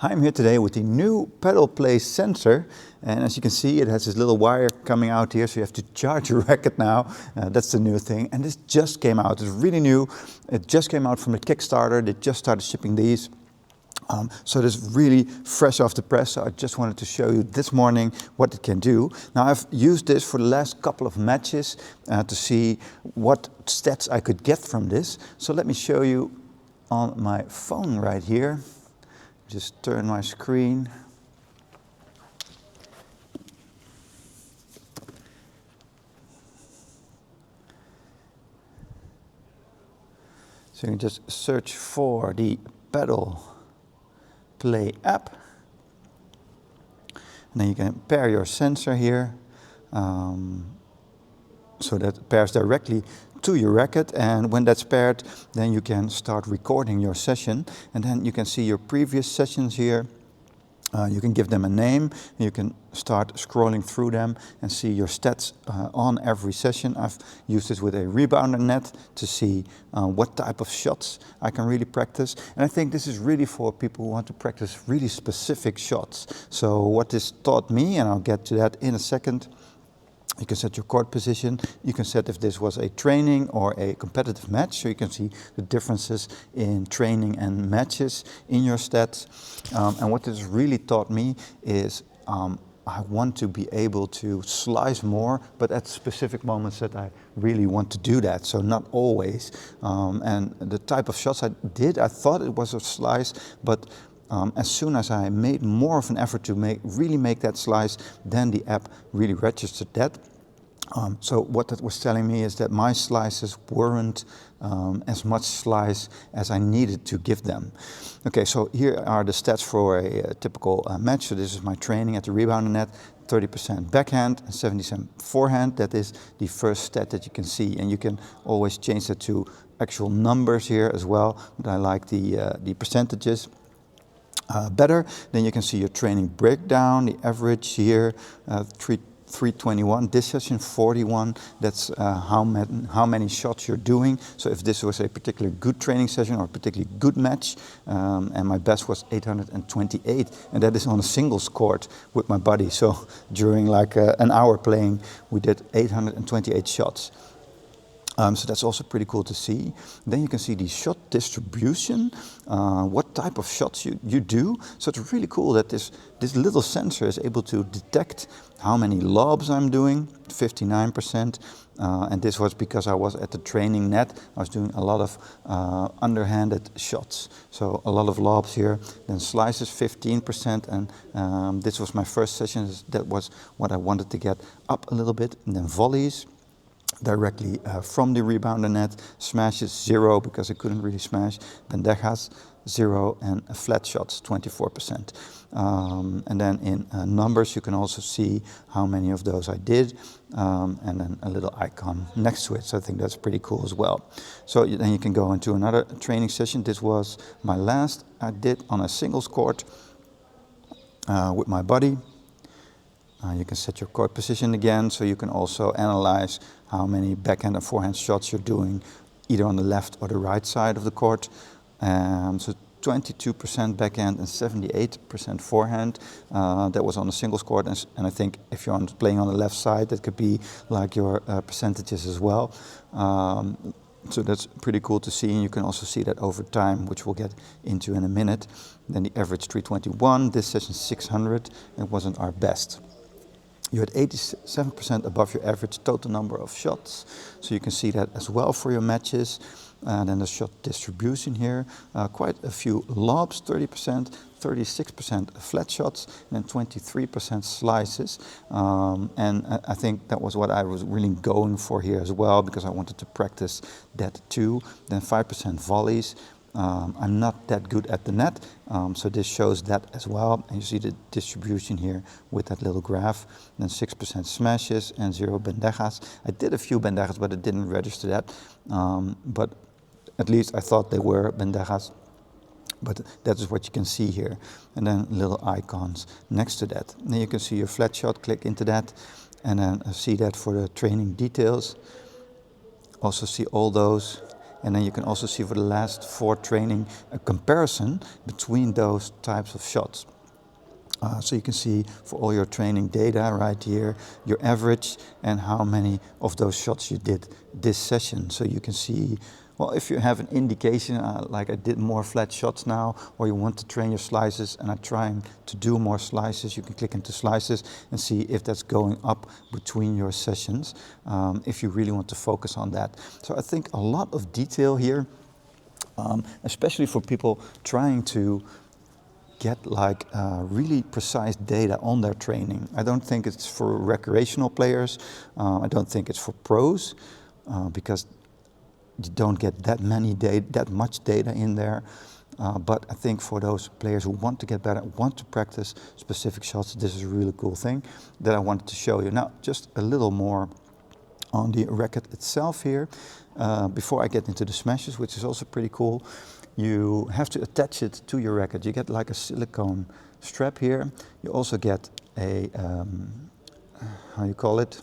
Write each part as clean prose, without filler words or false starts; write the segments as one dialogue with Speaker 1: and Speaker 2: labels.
Speaker 1: I'm here today with the new Padelplay sensor, and as you can see it has this little wire coming out here, so you have to charge your racket now. That's the new thing, and this just came out. It's really new. It just came out from the Kickstarter. They just started shipping these. So it is really fresh off the press, so I just wanted to show you this morning what it can do. Now I've used this for the last couple of matches to see what stats I could get from this. So let me show you on my phone right here. Just turn my screen. So you can just search for the Padelplay app. And then you can pair your sensor here. So that pairs directly to your racket, and when that's paired, then you can start recording your session, and then you can see your previous sessions here. You can give them a name, and you can start scrolling through them and see your stats on every session. I've used this with a rebounder net to see what type of shots I can really practice. And I think this is really for people who want to practice really specific shots. So what this taught me, and I'll get to that in a second, you can set your court position. You can set if this was a training or a competitive match, so you can see the differences in training and matches in your stats. And what this really taught me is I want to be able to slice more, but at specific moments that I really want to do that, so not always. And the type of shots I did, I thought it was a slice, but as soon as I made more of an effort to really make that slice, then the app really registered that. So what that was telling me is that my slices weren't as much slice as I needed to give them. Okay, so here are the stats for a typical match. So this is my training at the rebounder net. 30% backhand and 70% forehand. That is the first stat that you can see, and you can always change that to actual numbers here as well, but I like the percentages. Better. Then you can see your training breakdown, the average here, 321, this session 41, that's how many shots you're doing. So if this was a particularly good training session or a particularly good match, and my best was 828, and that is on a singles court with my buddy. So during like an hour playing, we did 828 shots. So that's also pretty cool to see. Then you can see the shot distribution, what type of shots you do. So it's really cool that this little sensor is able to detect how many lobs I'm doing, 59%. And this was because I was at the training net. I was doing a lot of underhanded shots. So a lot of lobs here. Then slices, 15%. And this was my first session. That was what I wanted to get up a little bit. And then volleys. Directly from the rebounder net, smashes 0 because I couldn't really smash, bandejas 0, and flat shots 24%. And then in numbers you can also see how many of those I did, and then a little icon next to it, so I think that's pretty cool as well. So then you can go into another training session. This was my last I did on a singles court with my buddy. You can set your court position again, so you can also analyze how many backhand and forehand shots you're doing, either on the left or the right side of the court. So 22% backhand and 78% forehand. That was on the singles court, and I think if you're playing on the left side, that could be like your percentages as well. So that's pretty cool to see, and you can also see that over time, which we'll get into in a minute. Then the average 321, this session 600, it wasn't our best. You had 87% above your average total number of shots, so you can see that as well for your matches. And then the shot distribution here, quite a few lobs, 30%, 36% flat shots, and then 23% slices. And I think that was what I was really going for here as well, because I wanted to practice that too. Then 5% volleys. I'm not that good at the net, so this shows that as well. And you see the distribution here with that little graph. Then 6% smashes and 0 bandejas. I did a few bandejas, but it didn't register that. But at least I thought they were bandejas. But that is what you can see here. And then little icons next to that. And then you can see your flat shot, click into that, and then see that for the training details. Also see all those. And then you can also see for the last 4 training a comparison between those types of shots. So you can see for all your training data right here, your average and how many of those shots you did this session. So you can see, well, if you have an indication, like I did more flat shots now, or you want to train your slices and I'm trying to do more slices, you can click into slices and see if that's going up between your sessions, if you really want to focus on that. So I think a lot of detail here, especially for people trying to get like really precise data on their training. I don't think it's for recreational players. I don't think it's for pros because you don't get that much data in there. But I think for those players who want to get better, want to practice specific shots, this is a really cool thing that I wanted to show you. Now, just a little more on the racket itself here. Before I get into the smashes, which is also pretty cool, you have to attach it to your racket. You get like a silicone strap here. You also get a, how you call it?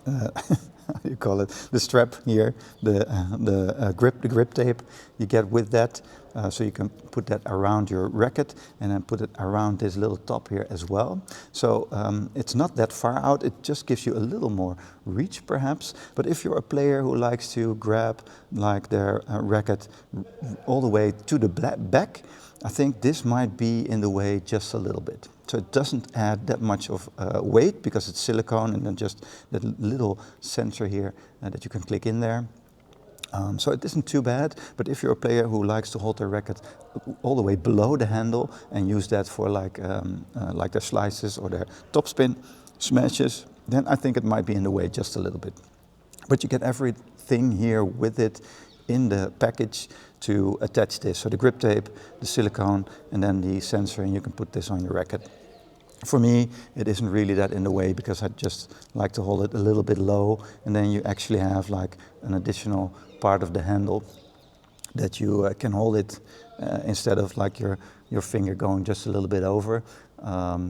Speaker 1: How you call it? The strap here, the grip tape you get with that. So you can put that around your racket and then put it around this little top here as well. So it's not that far out, it just gives you a little more reach perhaps. But if you're a player who likes to grab like their racket all the way to the back, I think this might be in the way just a little bit. So it doesn't add that much of weight because it's silicone and then just that little sensor here that you can click in there. So it isn't too bad, but if you're a player who likes to hold their racket all the way below the handle and use that for like their slices or their topspin smashes, then I think it might be in the way just a little bit. But you get everything here with it in the package to attach this. So the grip tape, the silicone, and then the sensor, and you can put this on your racket. For me, it isn't really that in the way because I just like to hold it a little bit low, and then you actually have like an additional part of the handle that you can hold it instead of like your finger going just a little bit over.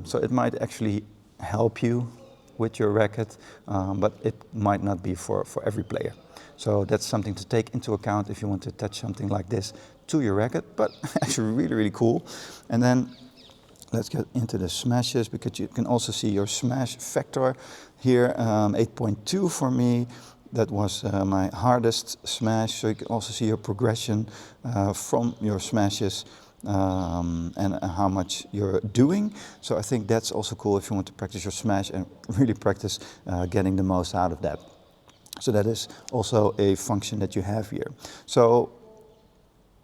Speaker 1: So it might actually help you with your racket, but it might not be for every player. So that's something to take into account if you want to attach something like this to your racket, but actually really, really cool. And then let's get into the smashes because you can also see your smash factor here, 8.2 for me. That was my hardest smash. So you can also see your progression from your smashes and how much you're doing. So I think that's also cool if you want to practice your smash and really practice getting the most out of that. So that is also a function that you have here. So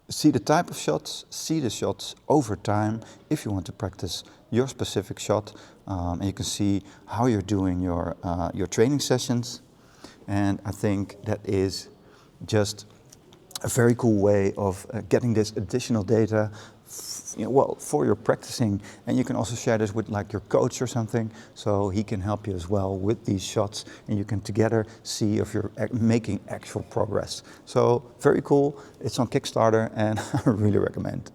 Speaker 1: see the type of shots, see the shots over time if you want to practice your specific shot. And you can see how you're doing your training sessions. And I think that is just a very cool way of getting this additional data for your practicing. And you can also share this with like your coach or something, so he can help you as well with these shots, and you can together see if you're making actual progress. So very cool. It's on Kickstarter and I really recommend.